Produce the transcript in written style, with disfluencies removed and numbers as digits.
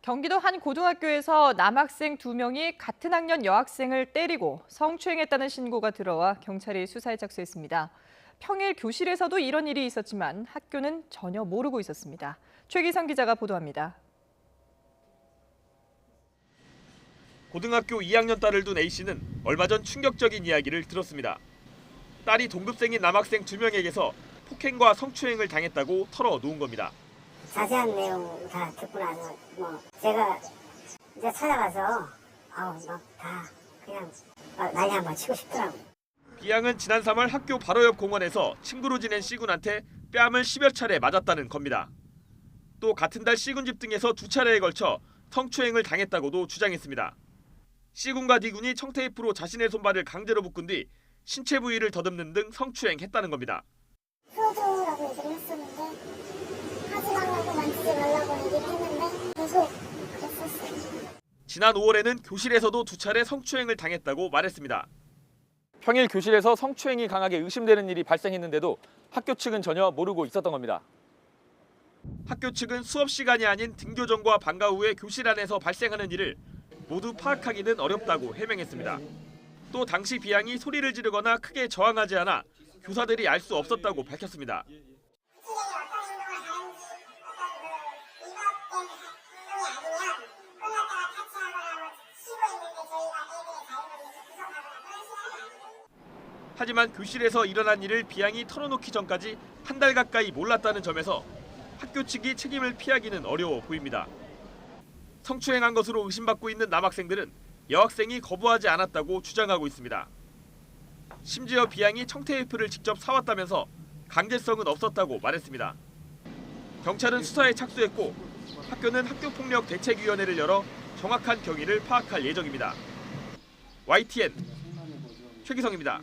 경기도 한 고등학교에서 남학생 2명이 같은 학년 여학생을 때리고 성추행했다는 신고가 들어와 경찰이 수사에 착수했습니다. 평일 교실에서도 이런 일이 있었지만 학교는 전혀 모르고 있었습니다. 최기성 기자가 보도합니다. 고등학교 2학년 딸을 둔 A씨는 얼마 전 충격적인 이야기를 들었습니다. 딸이 동급생인 남학생 2명에게서 폭행과 성추행을 당했다고 털어놓은 겁니다. 자세한 내용 다 듣고 나서 제가 이제 찾아가서 막 다 그냥 난리 한번 치고 싶더라고요. B양은 지난 3월 학교 바로 옆 공원에서 친구로 지낸 C군한테 뺨을 10여 차례 맞았다는 겁니다. 또 같은 달 C군 집 등에서 2차례에 걸쳐 성추행을 당했다고도 주장했습니다. C군과 D군이 청테이프로 자신의 손발을 강제로 묶은 뒤 신체 부위를 더듬는 등 성추행했다는 겁니다. 풀어줘라고 얘기를 했었는데 하지 말라고 만지지 말라고 얘기를 했는데 계속 그랬었어요. 지난 5월에는 교실에서도 2차례 성추행을 당했다고 말했습니다. 평일 교실에서 성추행이 강하게 의심되는 일이 발생했는데도 학교 측은 전혀 모르고 있었던 겁니다. 학교 측은 수업 시간이 아닌 등교 전과 방과 후에 교실 안에서 발생하는 일을 모두 파악하기는 어렵다고 해명했습니다. 또 당시 B양이 소리를 지르거나 크게 저항하지 않아 교사들이 알 수 없었다고 밝혔습니다. 하지만 교실에서 일어난 일을 B양이 털어놓기 전까지 한 달 가까이 몰랐다는 점에서 학교 측이 책임을 피하기는 어려워 보입니다. 성추행한 것으로 의심받고 있는 남학생들은 여학생이 거부하지 않았다고 주장하고 있습니다. 심지어 B양이 청테이프를 직접 사왔다면서 강제성은 없었다고 말했습니다. 경찰은 수사에 착수했고 학교는 학교폭력 대책위원회를 열어 정확한 경위를 파악할 예정입니다. YTN 최기성입니다.